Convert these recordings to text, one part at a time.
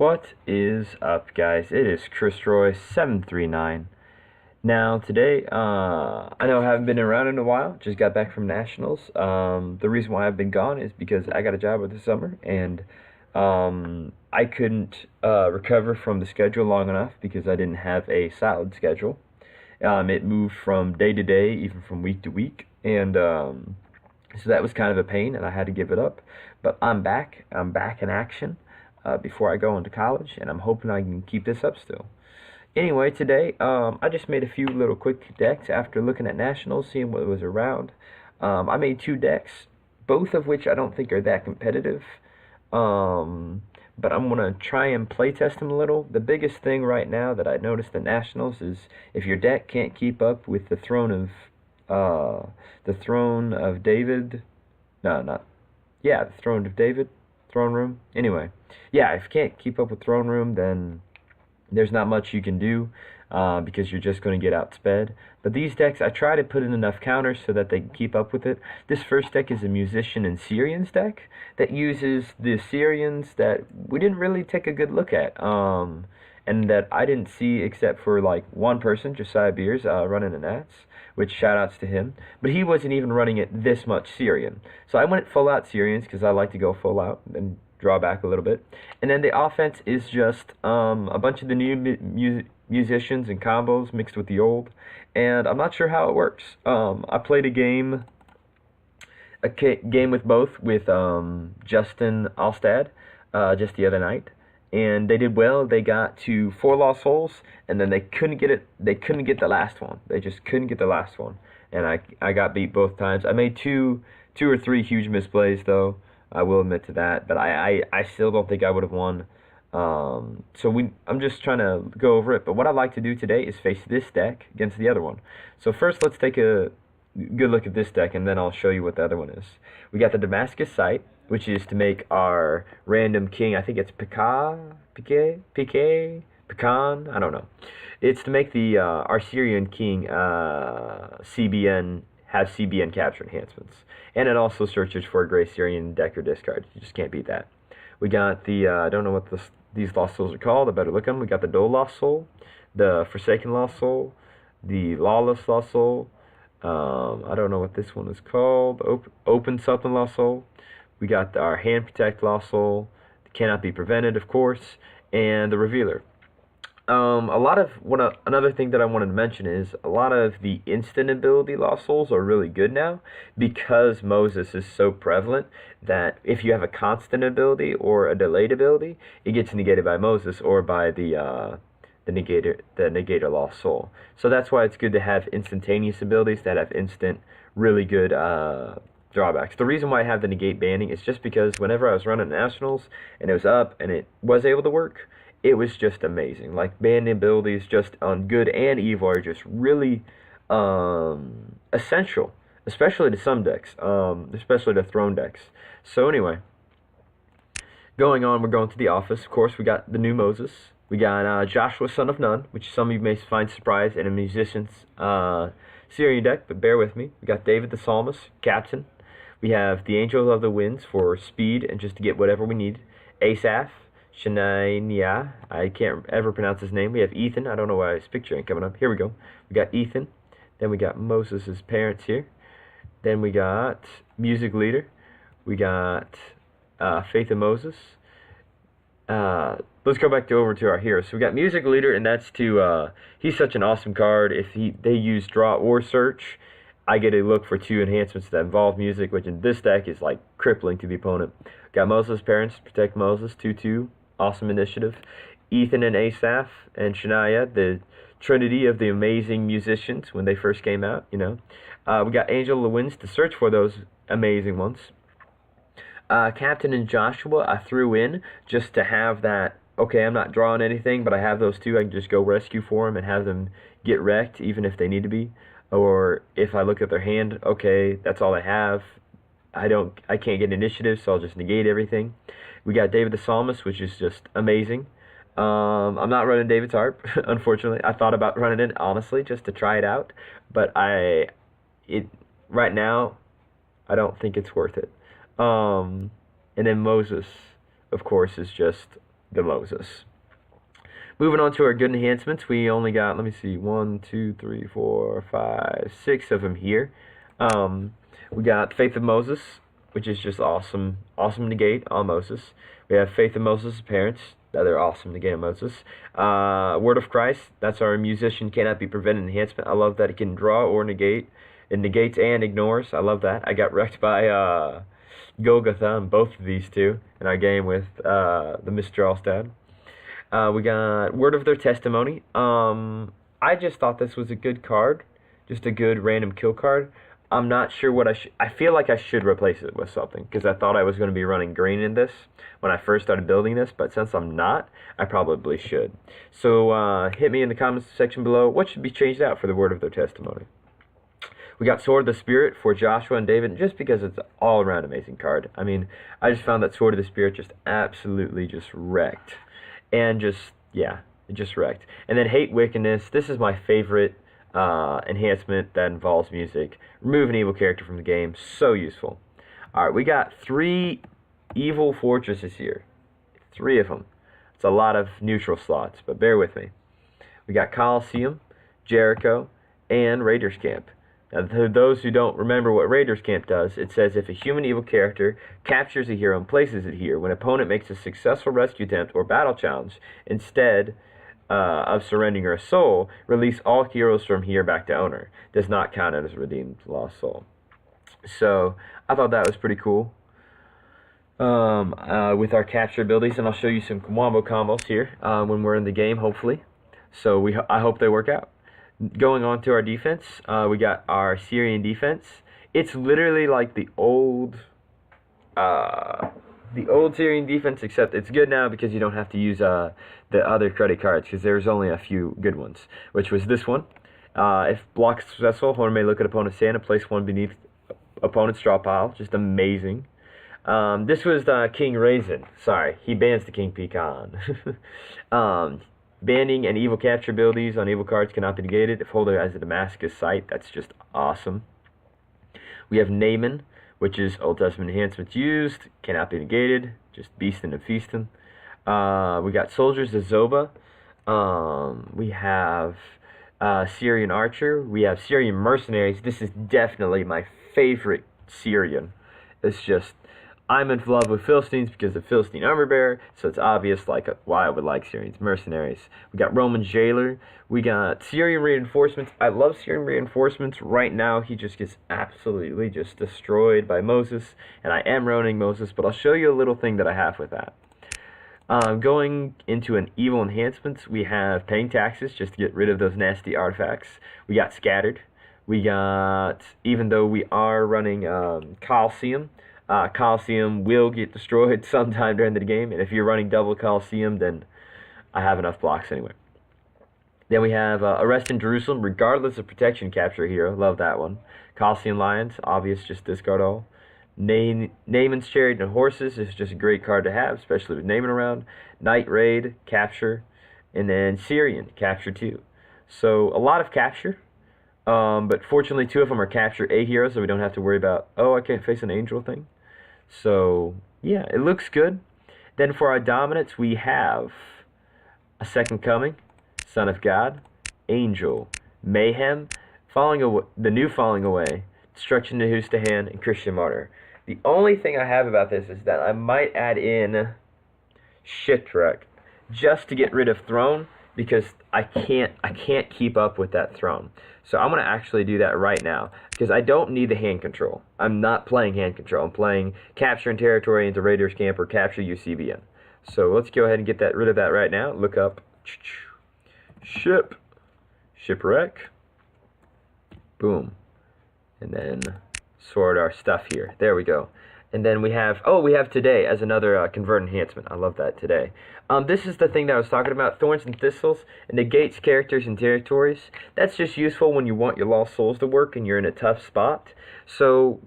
What is up, guys? It is Chris Roy 739. Now, today, I know I haven't been around in a while, just got back from Nationals. The reason why I've been gone is because I got a job over the summer, and I couldn't recover from the schedule long enough because I didn't have a solid schedule. It moved from day to day, even from week to week, and so that was kind of a pain, and I had to give it up. But I'm back. I'm back in action before I go into college, and I'm hoping I can keep this up still. Anyway, today I just made a few little quick decks after looking at Nationals, seeing what was around. I made two decks, both of which I don't think are that competitive. But I'm gonna try and play test them a little. The biggest thing right now that I noticed in Nationals is if your deck can't keep up with the Throne of David. No, not yeah, the Throne of David, Throne Room. Anyway, yeah, if you can't keep up with Throne Room, then there's not much you can do because you're just going to get outsped. But these decks, I try to put in enough counters so that they can keep up with it. This first deck is a Musician and Syrians deck that uses the Syrians that we didn't really take a good look at. And that I didn't see except for like one person, Josiah Beers, running an Nats, which shout outs to him. But he wasn't even running it this much Syrian. So I went full out Syrians because I like to go full out and draw back a little bit. And then the offense is just a bunch of the new musicians and combos mixed with the old. And I'm not sure how it works. I played a game with both with Justin Alstad just the other night, and they did well. They got to 4 lost souls, and then they couldn't get it. They couldn't get the last one. They just couldn't get the last one, and I got beat both times. I made two or three huge misplays though. I will admit to that, but I still don't think I would have won. I'm just trying to go over it. But what I'd like to do today is face this deck against the other one. So first, let's take a good look at this deck, and then I'll show you what the other one is. We got the Damascus Sight, which is to make our random king. I think it's Pecan. I don't know. It's to make the our Syrian king CBN have CBN capture enhancements, and it also searches for a gray Syrian deck or discard. You just can't beat that. We got the I don't know what these lost souls are called. I better look them. We got the Dole Lost Soul, the Forsaken Lost Soul, the Lawless Lost Soul. I don't know what this one is called. Open something Lost Soul. We got our Hand Protect Lost Soul, Cannot Be Prevented, of course, and the Revealer. Another thing that I wanted to mention is a lot of the instant ability Lost Souls are really good now because Moses is so prevalent that if you have a constant ability or a delayed ability, it gets negated by Moses or by the negator Lost Soul. So that's why it's good to have instantaneous abilities that have instant, really good drawbacks. The reason why I have the negate banning is just because whenever I was running Nationals and it was up and it was able to work, it was just amazing. Like, banning abilities just on good and evil are just really essential, especially to some decks, especially to throne decks. So anyway, going on, we're going to the office. Of course, we got the new Moses. We got Joshua, Son of None, which some of you may find surprise in a musician's Syrian deck, but bear with me. We got David the Psalmist, Captain. We have the Angels of the Winds for speed and just to get whatever we need. Asaph, Shania, I can't ever pronounce his name. We have Ethan. I don't know why his picture ain't coming up. Here we go. We got Ethan. Then we got Moses' parents here. Then we got Music Leader. We got Faith of Moses. Let's go back over to our heroes. So we got Music Leader, and that's to he's such an awesome card. If they use Draw or Search, I get a look for 2 enhancements that involve music, which in this deck is like crippling to the opponent. Got Moses' parents, Protect Moses, 2/2, awesome initiative. Ethan and Asaph and Shania, the trinity of the amazing musicians when they first came out, you know. We got Angel of the Winds to search for those amazing ones. Captain and Joshua I threw in just to have that, okay, I'm not drawing anything, but I have those 2. I can just go rescue for them and have them get wrecked, even if they need to be. Or if I look at their hand, okay, that's all I have. I can't get initiative, so I'll just negate everything. We got David the Psalmist, which is just amazing. I'm not running David's Harp, unfortunately. I thought about running it, honestly, just to try it out. But right now, I don't think it's worth it. And then Moses, of course, is just the Moses. Moving on to our good enhancements, we only got, let me see, 1, 2, 3, 4, 5, 6 of them here. We got Faith of Moses, which is just awesome. Awesome negate on Moses. We have Faith of Moses' parents. Another awesome negate on Moses. Word of Christ, that's our musician cannot be prevented enhancement. I love that it can draw or negate. It negates and ignores. I love that. I got wrecked by Golgotha on both of these two in our game with the Mr. Alstad. We got Word of Their Testimony. I just thought this was a good card. Just a good random kill card. I'm not sure what I feel like I should replace it with something, because I thought I was going to be running green in this when I first started building this, but since I'm not, I probably should. So hit me in the comments section below. What should be changed out for the Word of Their Testimony? We got Sword of the Spirit for Joshua and David, just because it's an all-around amazing card. I mean, I just found that Sword of the Spirit just absolutely just wrecked. And just, yeah, it just wrecked. And then Hate Wickedness. This is my favorite enhancement that involves music. Remove an evil character from the game. So useful. Alright, we got 3 evil fortresses here. 3 of them. It's a lot of neutral slots, but bear with me. We got Colosseum, Jericho, and Raiders Camp. Now, to those who don't remember what Raiders Camp does, it says if a human evil character captures a hero and places it here, when an opponent makes a successful rescue attempt or battle challenge, instead of surrendering a soul, release all heroes from here back to owner. Does not count as a redeemed lost soul. So, I thought that was pretty cool. With our capture abilities, and I'll show you some wombo combos here when we're in the game, hopefully. So I hope they work out. Going on to our defense, we got our Syrian defense. It's literally like the old Syrian defense, except it's good now because you don't have to use the other credit cards, because there's only a few good ones, which was this one. If block is successful, opponent may look at opponent's hand and place one beneath opponent's draw pile. Just amazing. This was King Raisin. Sorry, he bans the King Pecan. Banning and evil capture abilities on evil cards cannot be negated if holder has a Damascus sight. That's just awesome. We have Naaman, which is Old Testament enhancements used, cannot be negated, just beastin' and feastin'. We got Soldiers of Zoba. We have Syrian Archer. We have Syrian Mercenaries. This is definitely my favorite Syrian. It's just, I'm in love with Philistines because of Philistine armor bearer, so it's obvious like why I would like Syrian Mercenaries. We got Roman Jailer. We got Syrian Reinforcements. I love Syrian Reinforcements. Right now, he just gets absolutely just destroyed by Moses, and I am running Moses, but I'll show you a little thing that I have with that. Going into an evil enhancements, we have paying taxes just to get rid of those nasty artifacts. We got Scattered. We got, even though we are running Colosseum, Colosseum will get destroyed sometime during the game, and if you're running double Colosseum, then I have enough blocks anyway. Then we have Arrest in Jerusalem, regardless of protection, capture a hero. Love that one. Colosseum Lions, obvious, just discard all. Naaman's Chariot and Horses is just a great card to have, especially with Naaman around. Night Raid, capture, and then Syrian, capture 2. So a lot of capture. But fortunately 2 of them are capture A heroes, so we don't have to worry about, oh, I can't face an angel thing. So, yeah, it looks good. Then for our dominance, we have a Second Coming, Son of God, Angel, Mayhem, the new Falling Away, Destruction to Hustahan, and Christian Martyr. The only thing I have about this is that I might add in Shipwreck, just to get rid of Throne, because I can't keep up with that Throne. So I'm going to actually do that right now, because I don't need the hand control. I'm not playing hand control. I'm playing Capture and Territory into Raiders Camp or Capture UCBN. So let's go ahead and get rid of that right now. Look up Shipwreck. Boom. And then sort our stuff here. There we go. And then we have Today as another convert enhancement. I love that, Today. This is the thing that I was talking about, Thorns and Thistles. It negates characters and territories. That's just useful when you want your Lost Souls to work and you're in a tough spot. So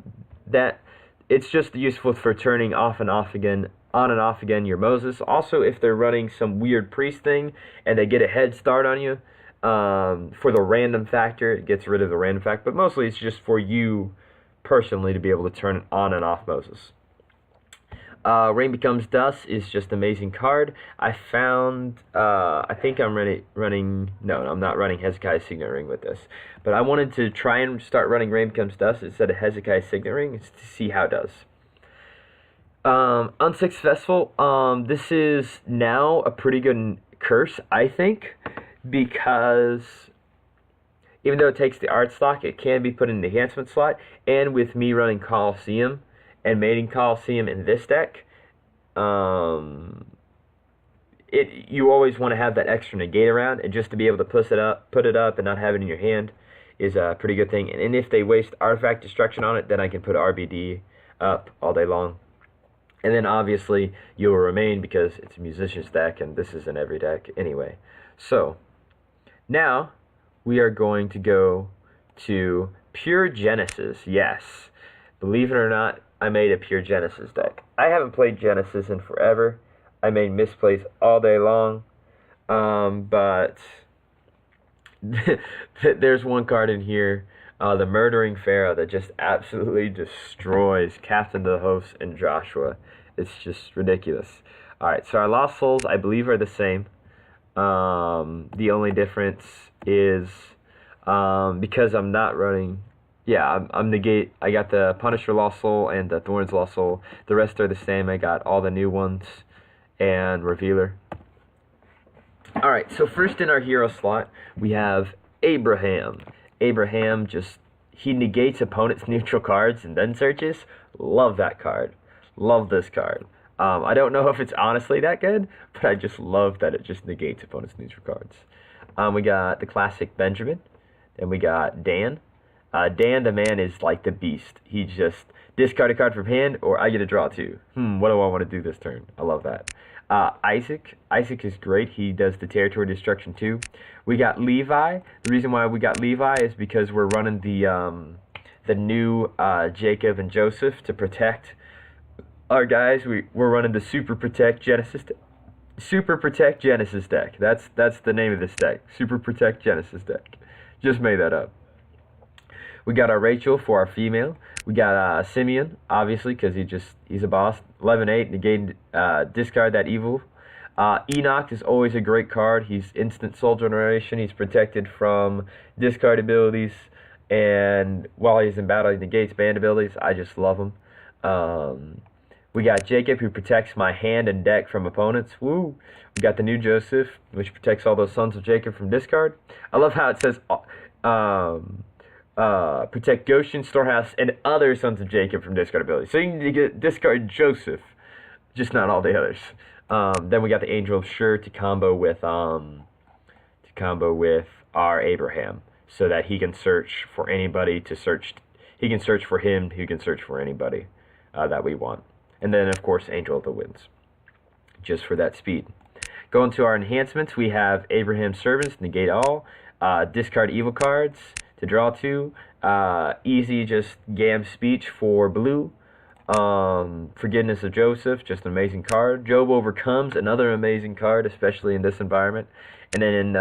that it's just useful for turning on and off again your Moses. Also, if they're running some weird priest thing and they get a head start on you, for the random factor, it gets rid of the random factor. But mostly it's just for you personally to be able to turn on and off Moses. Rain Becomes Dust is just an amazing card. I found, I think I'm running, no, I'm not running Hezekiah's Signet Ring with this. But I wanted to try and start running Rain Becomes Dust instead of Hezekiah's Signet Ring to see how it does. Unsuccessful. This is now a pretty good curse, I think, because even though it takes the art slot, it can be put in the enhancement slot. And with me running Colosseum and mating Colosseum in this deck, you always want to have that extra negate around, and just to be able to put it up, and not have it in your hand is a pretty good thing. And if they waste artifact destruction on it, then I can put RBD up all day long. And then obviously you will remain because it's a Musician's deck, and this is in every deck anyway. So now we are going to go to Pure Genesis. Yes, believe it or not, I made a Pure Genesis deck. I haven't played Genesis in forever. I made misplays all day long, but there's one card in here, the Murdering Pharaoh, that just absolutely destroys Captain of the Host and Joshua. It's just ridiculous. Alright, so our Lost Souls, I believe, are the same. The only difference is, because I'm not running, yeah, I'm negate. I got the Punisher Lost Soul and the Thorns Lost Soul. The rest are the same. I got all the new ones and Revealer. Alright, so first in our hero slot, we have Abraham. Abraham he negates opponent's neutral cards and then searches. Love that card. Love this card. I don't know if it's honestly that good, but I just love that it just negates opponent's neutral cards. We got the classic Benjamin. Then we got Dan. Dan, the man, is like the beast. He just discard a card from hand, or I get to draw two. What do I want to do this turn? I love that. Isaac. Isaac is great. He does the territory destruction too. We got Levi. The reason why we got Levi is because we're running the new Jacob and Joseph to protect our guys. We're running the Super Protect Genesis deck. That's the name of this deck. Super Protect Genesis deck. Just made that up. We got our Rachel for our female. We got Simeon, obviously, because he's a boss. 11/8, negate, discard that evil. Enoch is always a great card. He's instant soul generation. He's protected from discard abilities, and while he's in battle, he negates banned abilities. I just love him. We got Jacob, who protects my hand and deck from opponents. Woo! We got the new Joseph, which protects all those sons of Jacob from discard. I love how it says protect Goshen, Storehouse, and other sons of Jacob from discard abilities. So you need to get discard Joseph, just not all the others. Then we got the Angel of Shur to combo with our Abraham, so that he can search for anybody to search. He can search for him. He can search for anybody that we want. And then, of course, Angel of the Winds, just for that speed. Going to our enhancements, we have Abraham's Servants, negate all. Discard evil cards to draw two. Easy, just Gam Speech for blue. Forgiveness of Joseph, just an amazing card. Job Overcomes, another amazing card, especially in this environment. And then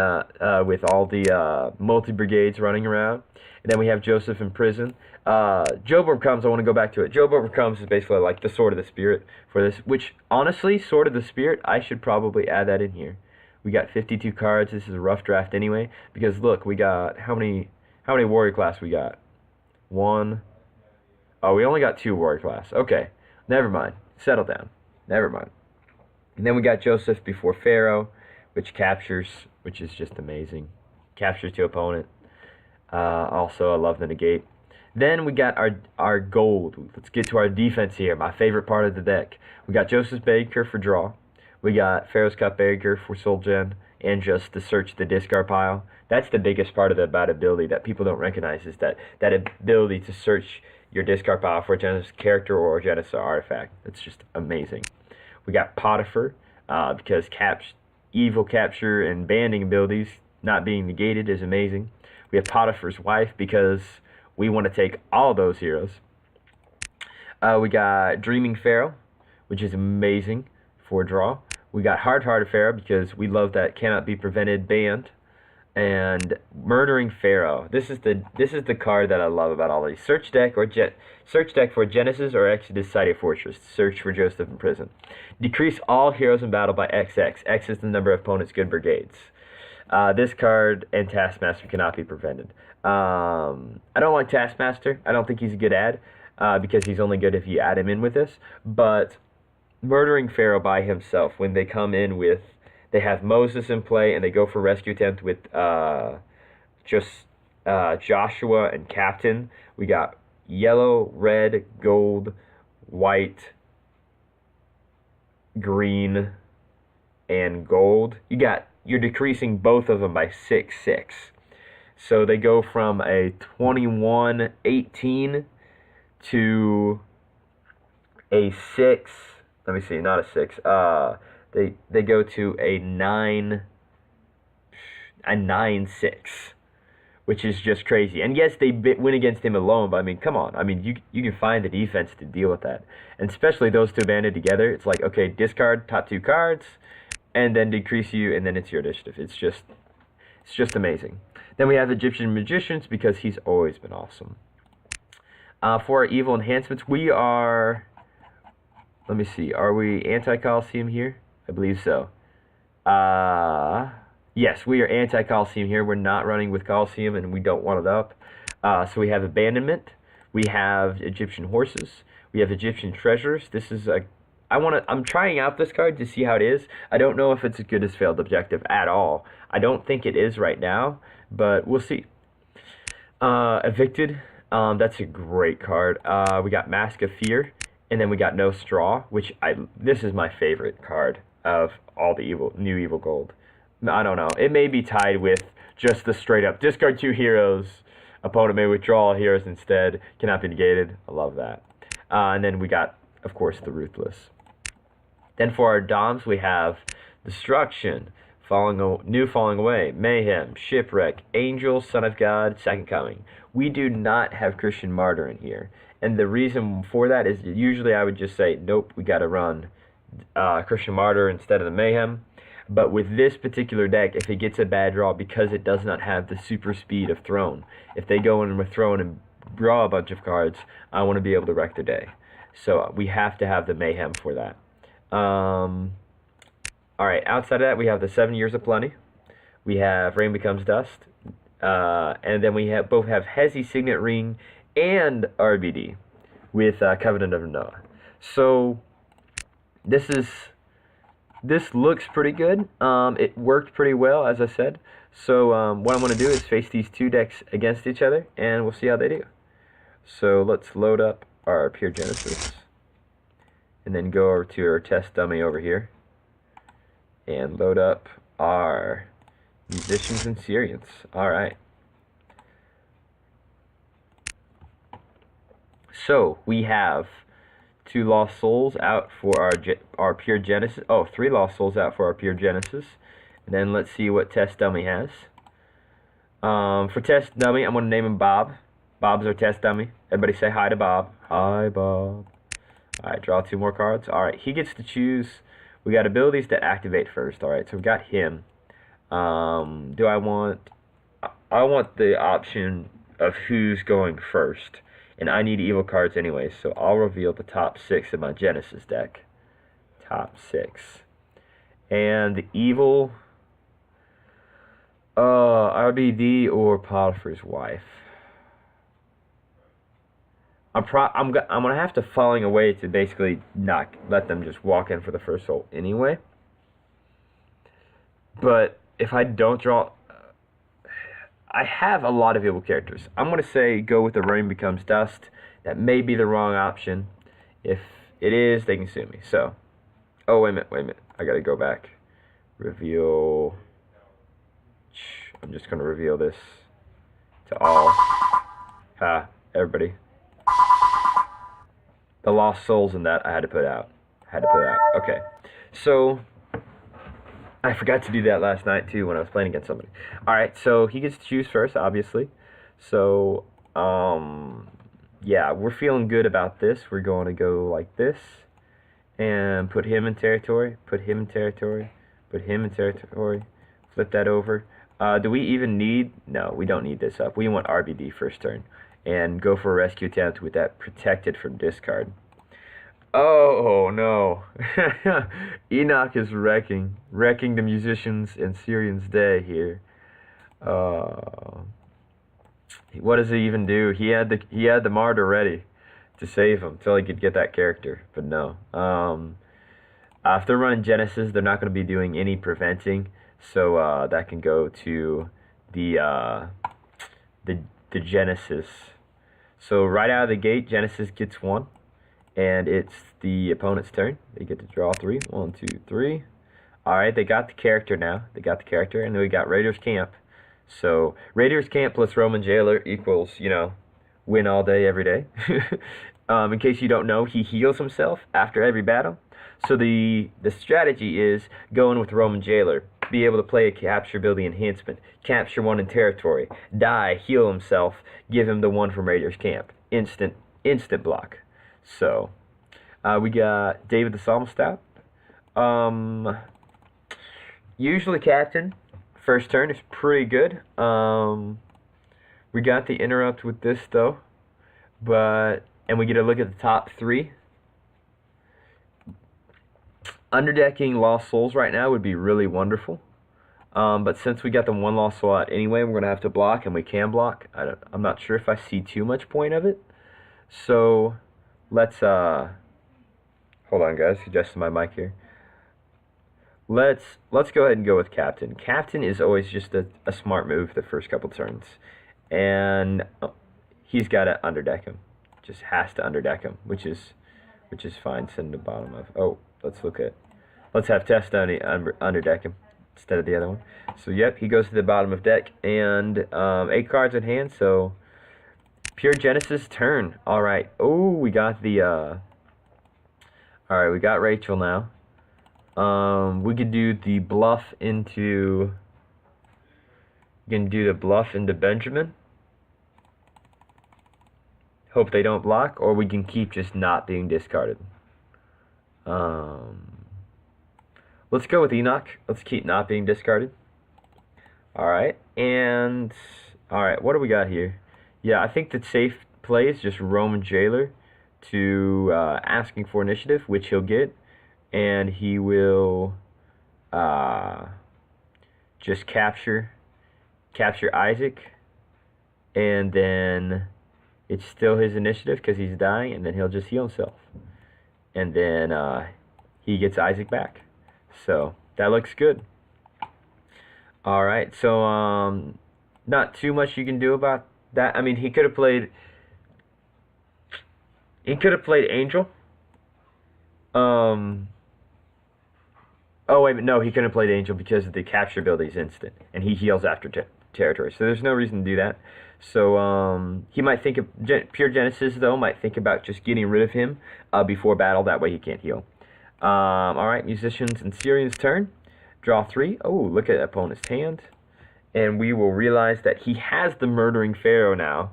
with all the multi-brigades running around. And then we have Joseph in prison. Job Overcomes, I want to go back to it. Job Overcomes is basically like the Sword of the Spirit for this, which, honestly, Sword of the Spirit, I should probably add that in here. We got 52 cards. This is a rough draft anyway, because look, we got, how many warrior class we got? One. Oh, we only got 2 warrior class. Okay, never mind. Settle down. Never mind. And then we got Joseph before Pharaoh, which captures, which is just amazing. Captures to opponent. Also, I love the negate. Then we got our gold. Let's get to our defense here. My favorite part of the deck. We got Joseph Baker for draw. We got Pharaoh's Cupbearer for soul gen, and just to search the discard pile. That's the biggest part of the bad ability that people don't recognize, is that ability to search your discard pile for a Genesis character or a Genesis artifact. That's just amazing. We got Potiphar, because evil capture and banding abilities not being negated is amazing. We have Potiphar's Wife, because we want to take all those heroes. We got Dreaming Pharaoh, which is amazing for draw. We got Hard-Hearted Pharaoh, because we love that Cannot Be Prevented band. And Murdering Pharaoh. This is the card that I love about all these. Search deck for Genesis or Exodus Side of Fortress. Search for Joseph in prison. Decrease all heroes in battle by XX. X is the number of opponents' good brigades. This card and Taskmaster cannot be prevented. I don't like Taskmaster. I don't think he's a good add because he's only good if you add him in with this. But Murdering Pharaoh by himself, when they come in with, they have Moses in play and they go for rescue attempt with just Joshua and Captain. We got yellow, red, gold, white, green, and gold. You're decreasing both of them by 6/6. So they go from a 21-18 to a 6. Let me see, not a 6. They go to a 9-6, which is just crazy. And yes, they win against him alone, but I mean, come on. I mean, you can find the defense to deal with that. And especially those two banded together, it's like, okay, discard top 2 cards, and then decrease you, and then it's your initiative. It's just amazing. Then we have Egyptian Magicians, because he's always been awesome. For our evil enhancements, we are... Let me see. Are we anti-Coliseum here? I believe so. Yes, we are anti-Coliseum here. We're not running with Coliseum, and we don't want it up. So we have Abandonment. We have Egyptian Horses. We have Egyptian Treasures. This is a... I'm trying out this card to see how it is. I don't know if it's as good as Failed Objective at all. I don't think it is right now, but we'll see. Evicted. That's a great card. We got Mask of Fear. And then we got No Straw, which this is my favorite card of all the new evil gold. I don't know. It may be tied with just the straight up discard 2 heroes. Opponent may withdraw heroes instead. Cannot be negated. I love that. And then we got, of course, the Ruthless. Then for our Doms, we have Destruction, Falling Away, Mayhem, Shipwreck, Angel, Son of God, Second Coming. We do not have Christian Martyr in here. And the reason for that is usually I would just say, nope, we got to run Christian Martyr instead of the Mayhem. But with this particular deck, if it gets a bad draw, because it does not have the super speed of Throne, if they go in with Throne and draw a bunch of cards, I want to be able to wreck the day. So we have to have the Mayhem for that. Alright, outside of that, we have the 7 Years of Plenty. We have Rain Becomes Dust. And then we both have Hezi Signet Ring and RBD with Covenant of Noah. So this looks pretty good. It worked pretty well, as I said. So what I'm going to do is face these two decks against each other, and we'll see how they do. So let's load up our Pure Genesis, and then go over to our test dummy over here, and load up our Musicians and Syrians. Alright. So we have 2 Lost Souls out for our Pure Genesis. Oh, 3 Lost Souls out for our Pure Genesis. And then let's see what test dummy has. For test dummy, I'm going to name him Bob. Bob's our test dummy. Everybody say hi to Bob. Hi, Bob. Alright, draw 2 more cards. Alright, he gets to choose. We got abilities that activate first. Alright, so we got him. Do I want... I want the option of who's going first. And I need evil cards anyway, so I'll reveal the top 6 of my Genesis deck. Top 6. And the evil... RBD or Potiphar's wife. I'm gonna have to Falling Away to basically not let them just walk in for the first soul anyway. But if I don't draw... I have a lot of evil characters. I'm going to say go with the Rain Becomes Dust. That may be the wrong option. If it is, they can sue me. So, oh, wait a minute. I got to go back. Reveal. I'm just going to reveal this to all. Everybody. The Lost Souls in that I had to put out. Okay. So... I forgot to do that last night, too, when I was playing against somebody. Alright, so he gets to choose first, obviously. So, yeah, we're feeling good about this. We're going to go like this. And put him in territory. Put him in territory. Put him in territory. Flip that over. Do we even need... No, we don't need this up. We want RBD first turn. And go for a rescue attempt with that protected from discard. Oh, no. Enoch is wrecking the musicians and Syrian's day here. What does he even do? He had the martyr ready to save him till he could get that character, but no. If they're running Genesis, they're not going to be doing any preventing, so that can go to the Genesis. So right out of the gate, Genesis gets 1, and it's the opponent's turn. They get to draw 3. 1, 2, 3. All right, they got the character now. They got the character, and then we got Raiders Camp. So Raiders Camp plus Roman Jailer equals, win all day, every day. In case you don't know, he heals himself after every battle. So the strategy is going with Roman Jailer. Be able to play a capture ability enhancement. Capture 1 in territory. Die, heal himself. Give him the 1 from Raiders Camp. Instant block. So we got David the Psalmist out. Usually captain. First turn is pretty good. We got the interrupt with this though. And we get a look at the top 3. Underdecking Lost Souls right now would be really wonderful. But since we got the 1 Lost Soul out anyway, we're going to have to block, and we can block. I'm not sure if I see too much point of it. So, let's, hold on guys, adjusting my mic here. Let's go ahead and go with Captain. Captain is always just a smart move the first couple turns. And he's got to underdeck him. Just has to underdeck him, which is fine. Send the bottom of. Oh, let's have Testoni underdeck him instead of the other one. So yep, he goes to the bottom of deck, and 8 cards in hand. So pure Genesis turn. All right. Oh, we got the. All right, we got Rachel now. We could do the bluff into. You can do the bluff into Benjamin. Hope they don't block, or we can keep just not being discarded. Let's go with Enoch. Let's keep not being discarded. Alright, and... Alright, what do we got here? Yeah, I think the safe play is just Roman Jailer to asking for initiative, which he'll get. And he will just capture Isaac. And then it's still his initiative because he's dying, and then he'll just heal himself. And then he gets Isaac back. So that looks good. Alright, so not too much you can do about that. I mean, he could have played Angel. Oh wait, no, he couldn't have played Angel because the capture ability is instant, and he heals after territory. So there's no reason to do that. So he might think of pure Genesis though. Might think about just getting rid of him before battle. That way he can't heal. All right, musicians and Syrian's turn. Draw 3. Oh, look at opponent's hand, and we will realize that he has the murdering Pharaoh now.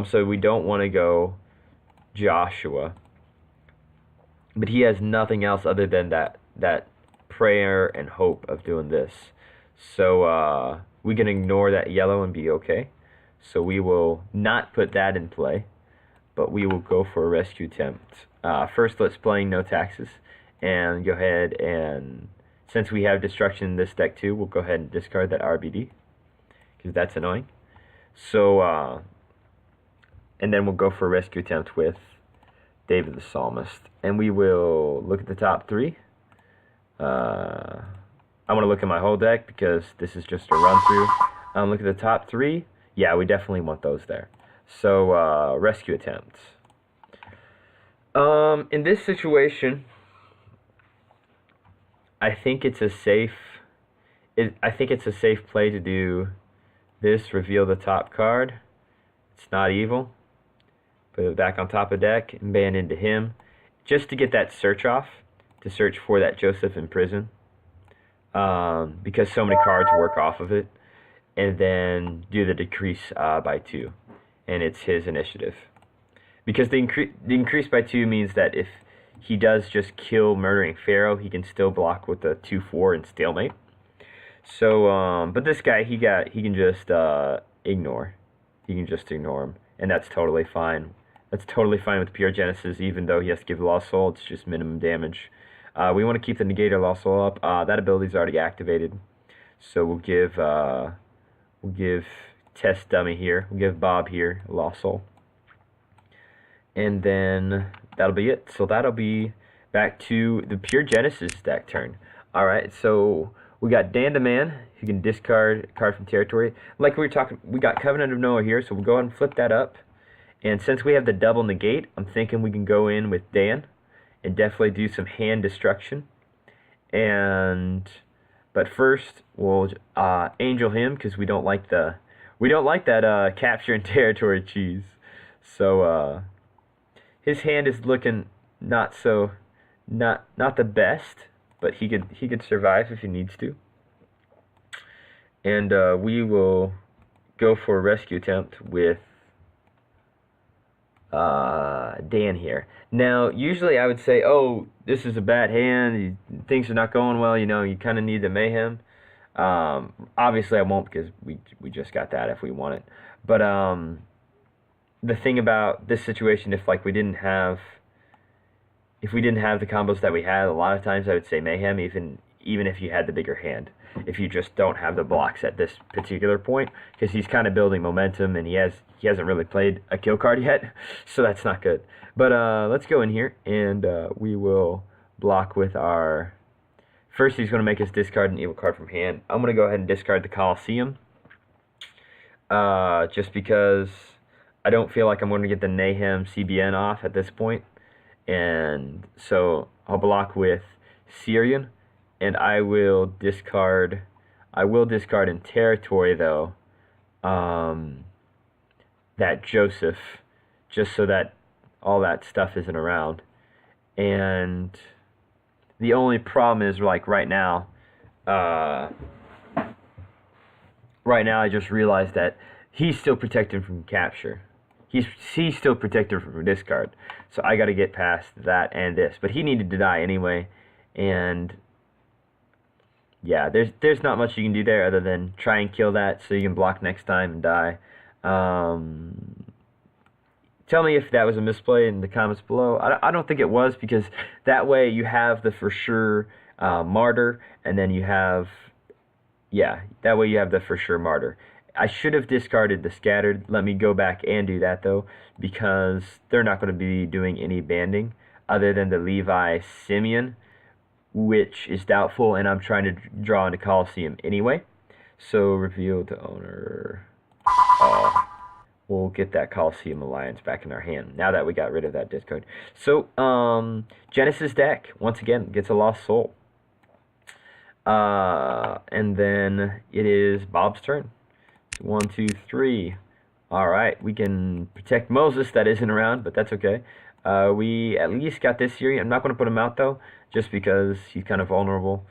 So we don't want to go Joshua, but he has nothing else other than that prayer and hope of doing this. So we can ignore that yellow and be okay. So we will not put that in play, but we will go for a rescue attempt. First, let's play no taxes, and go ahead and, since we have destruction in this deck too, we'll go ahead and discard that RBD, because that's annoying. So, and then we'll go for a rescue attempt with David the Psalmist, and we will look at the top 3. I want to look at my whole deck because this is just a run through. Look at the top 3. Yeah, we definitely want those there. So, rescue attempts. In this situation, I think it's a safe play to do this. Reveal the top card. It's not evil. Put it back on top of deck and ban into him, just to get that search off. To search for that Joseph in prison. Because so many cards work off of it. And then do the decrease by 2, and it's his initiative. Because the increase by 2 means that if he does just kill murdering Pharaoh, he can still block with the 2/4 and stalemate. So, but this guy, he can just ignore. He can just ignore him, and that's totally fine. That's totally fine with Pure Genesis, even though he has to give Lost Soul. It's just minimum damage. We want to keep the Negator Lost Soul up. That ability's already activated, so we'll give Test Dummy here. We'll give Bob here Lost Soul, and then that'll be it. So that'll be back to the Pure Genesis deck turn. All right, so we got Dan the Man, who can discard a card from territory. Like we were talking, we got Covenant of Noah here, so we'll go ahead and flip that up. And since we have the double negate, I'm thinking we can go in with Dan and definitely do some hand destruction. But first we'll angel him because we don't like that capture and territory cheese. So his hand is looking not the best, but he could survive if he needs to. And we will go for a rescue attempt with Dan here. Now, usually I would say, oh, this is a bad hand, things are not going well, you kind of need the mayhem. Obviously I won't because we just got that if we want it. But the thing about this situation, if we didn't have the combos that we had, a lot of times I would say mayhem, even if you had the bigger hand. If you just don't have the blocks at this particular point, because he's kind of building momentum and he hasn't really played a kill card yet, so that's not good. But let's go in here and we will block with our. First, he's going to make us discard an evil card from hand. I'm going to go ahead and discard the Colosseum, just because I don't feel like I'm going to get the Mayhem CBN off at this point. And so I'll block with Syrian, and I will discard in territory though, that Joseph, just so that all that stuff isn't around. And the only problem is right now I just realized that he's still protected from capture. He's still protected from discard. So I got to get past that and this. But he needed to die anyway, and yeah, there's not much you can do there other than try and kill that so you can block next time and die. Tell me if that was a misplay in the comments below. I don't think it was, because that way you have the for sure martyr, and then you have, that way you have the for sure martyr. I should have discarded the scattered. Let me go back and do that though, because they're not going to be doing any banding other than the Levi Simeon, which is doubtful, and I'm trying to draw into Colosseum anyway. So reveal to owner. We'll get that Colosseum Alliance back in our hand now that we got rid of that discard. So Genesis deck once again gets a Lost Soul, and then it is Bob's turn. 1, 2, 3. All right, we can protect Moses that isn't around, but that's okay. We at least got this here. I'm not going to put him out though, just because he's kind of vulnerable.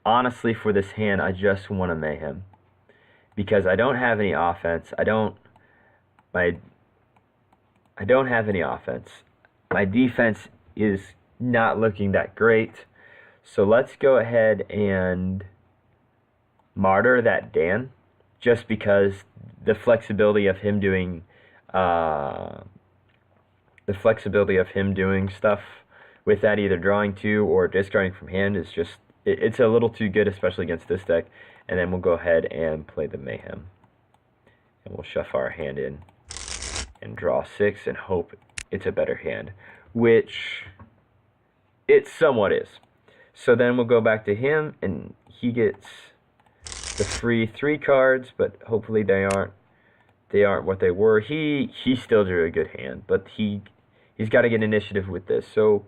Honestly, for this hand, I just want to mayhem, because I don't have any offense. I don't have any offense. My defense is not looking that great. So let's go ahead and martyr that Dan, just because the flexibility of him doing stuff with that, either drawing 2 or discarding from hand, is just it's a little too good, especially against this deck. And then we'll go ahead and play the mayhem, and we'll shuffle our hand in and draw 6 and hope it's a better hand, which it somewhat is. So then we'll go back to him, and he gets the free 3 cards, but hopefully they aren't what they were. He still drew a good hand, but he's got to get initiative with this. So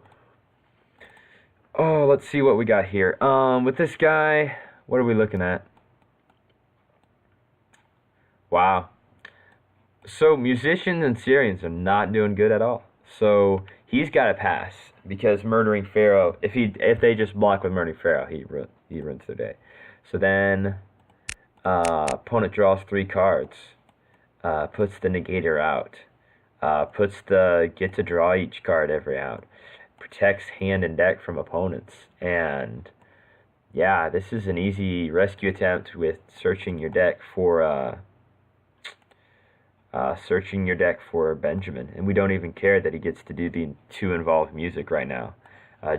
let's see what we got here. With this guy, what are we looking at? Wow. So musicians and Syrians are not doing good at all. So he's got to pass, because Murdering Pharaoh, if they just block with Murdering Pharaoh, he ruins their day. So then opponent draws 3 cards, puts the negator out, puts the get to draw each card every out, protects hand and deck from opponents. And yeah, this is an easy rescue attempt with searching your deck for Benjamin. And we don't even care that he gets to do the 2 involved music right now,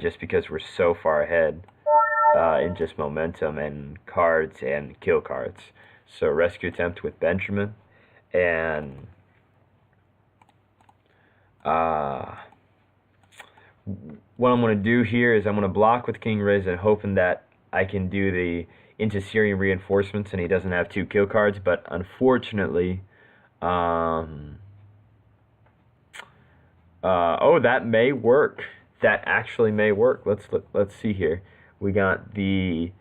just because we're so far ahead in just momentum and cards and kill cards. So rescue attempt with Benjamin, and what I'm going to do here is I'm going to block with King Risen, hoping that I can do the into Syrian reinforcements and he doesn't have 2 kill cards, but unfortunately, oh, that may work. That actually may work. Let's see here. We got the,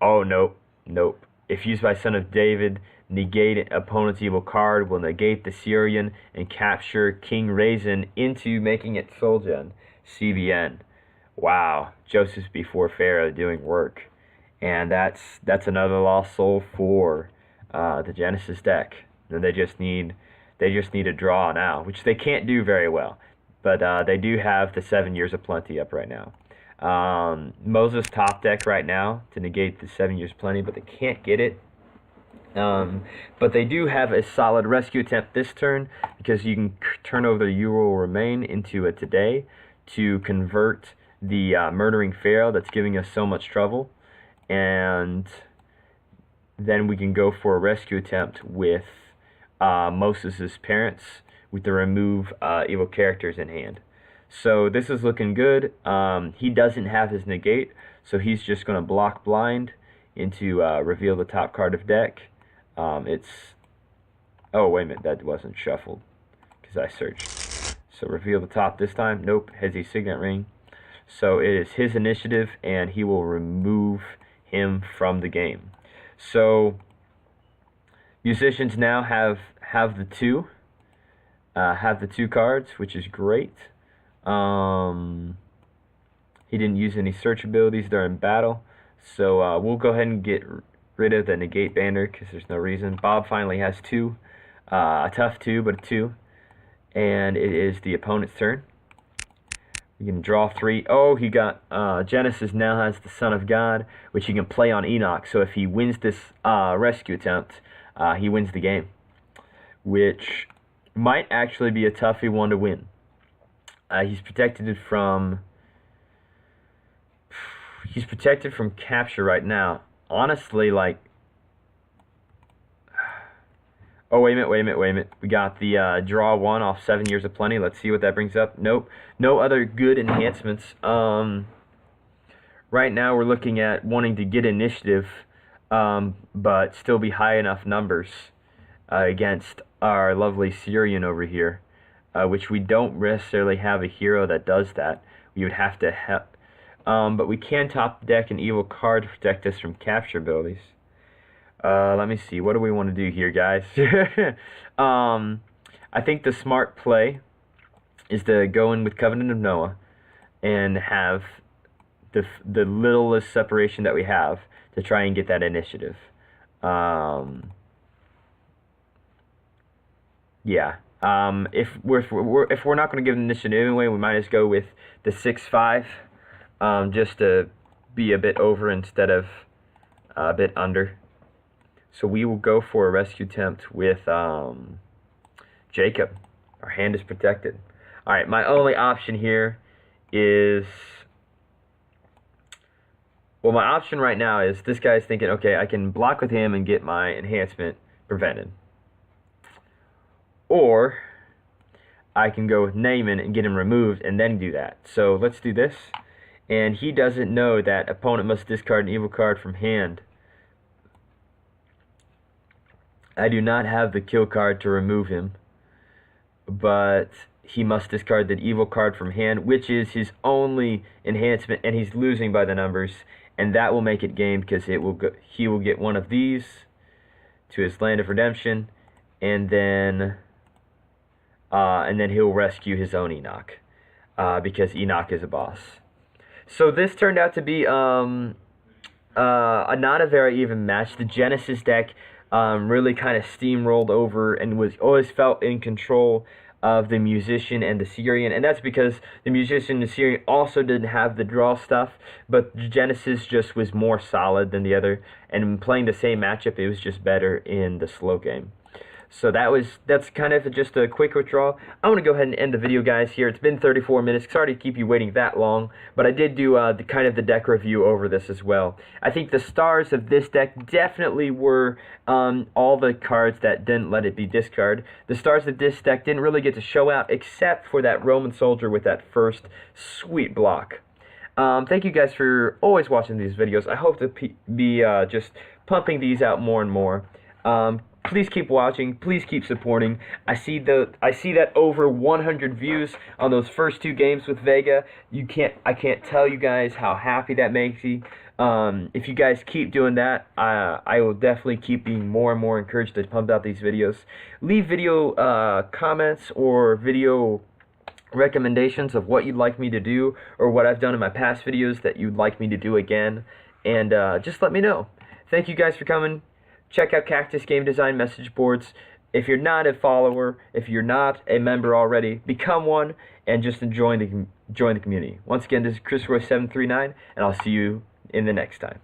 oh, nope. If used by Son of David, negate opponent's evil card, will negate the Syrian and capture King Raisin into making it Soul Gen. CBN. Wow, Joseph before Pharaoh doing work. And that's another lost soul for the Genesis deck. And they just need a draw now, which they can't do very well. But they do have the 7 Years of Plenty up right now. Moses top deck right now to negate the 7 Years of Plenty, but they can't get it. But they do have a solid rescue attempt this turn, because you can turn over the You Will Remain into a Today to convert the Murdering Pharaoh that's giving us so much trouble. And then we can go for a rescue attempt with Moses' parents with the remove evil characters in hand. So this is looking good. He doesn't have his negate, so he's just going to block blind into reveal the top card of deck. Oh, wait a minute, that wasn't shuffled because I searched. So reveal the top this time. Nope, has a signet ring. So it is his initiative, and he will remove him from the game. So musicians now have the 2 cards, which is great. He didn't use any search abilities during battle, so we'll go ahead and get rid of the negate banner because there's no reason. Bob finally has 2, a tough 2, but a 2, and it is the opponent's turn. You can draw 3. Oh, he got Genesis now has the Son of God, which he can play on Enoch. So if he wins this rescue attempt, he wins the game, which might actually be a toughy one to win. He's protected from capture right now. Honestly, like, oh, wait a minute. We got the draw 1 off 7 Years of Plenty. Let's see what that brings up. Nope. No other good enhancements. Right now we're looking at wanting to get initiative, but still be high enough numbers against our lovely Syrian over here, which we don't necessarily have a hero that does that. We would have to have, but we can top deck an evil card to protect us from capture abilities. Let me see. What do we want to do here, guys? I think the smart play is to go in with Covenant of Noah and have the littlest separation that we have to try and get that initiative. Yeah. If we're not going to give an initiative anyway, we might as go with the 6/5, just to be a bit over instead of a bit under. So we will go for a rescue attempt with Jacob. Our hand is protected. All right, my only option here is, well, my option right now is this guy's thinking, okay, I can block with him and get my enhancement prevented. Or I can go with Naaman and get him removed and then do that. So let's do this. And he doesn't know that opponent must discard an evil card from hand. I do not have the kill card to remove him, but he must discard that evil card from hand, which is his only enhancement, and he's losing by the numbers, and that will make it game because he will get one of these to his Land of Redemption, and then he'll rescue his own Enoch, because Enoch is a boss. So this turned out to be not a very even match. The Genesis deck really kind of steamrolled over and was always felt in control of the Musician and the Syrian, and that's because the Musician and the Syrian also didn't have the draw stuff, but Genesis just was more solid than the other, and playing the same matchup, it was just better in the slow game. So that's kind of just a quick withdrawal. I want to go ahead and end the video, guys, here. It's been 34 minutes. Sorry to keep you waiting that long, but I did do the deck review over this as well. I think the stars of this deck definitely were all the cards that didn't let it be discarded. The stars of this deck didn't really get to show out except for that Roman soldier with that first sweet block. Thank you guys for always watching these videos. I hope to be just pumping these out more and more. Please keep watching. Please keep supporting. I see that over 100 views on those first 2 games with Vega. I can't tell you guys how happy that makes me. If you guys keep doing that, I will definitely keep being more and more encouraged to pump out these videos. Leave video comments or video recommendations of what you'd like me to do, or what I've done in my past videos that you'd like me to do again, and just let me know. Thank you guys for coming. Check out Cactus Game Design message boards. If you're not a follower, if you're not a member already, become one and just join the community. Once again, this is Chris Roy 739, and I'll see you in the next time.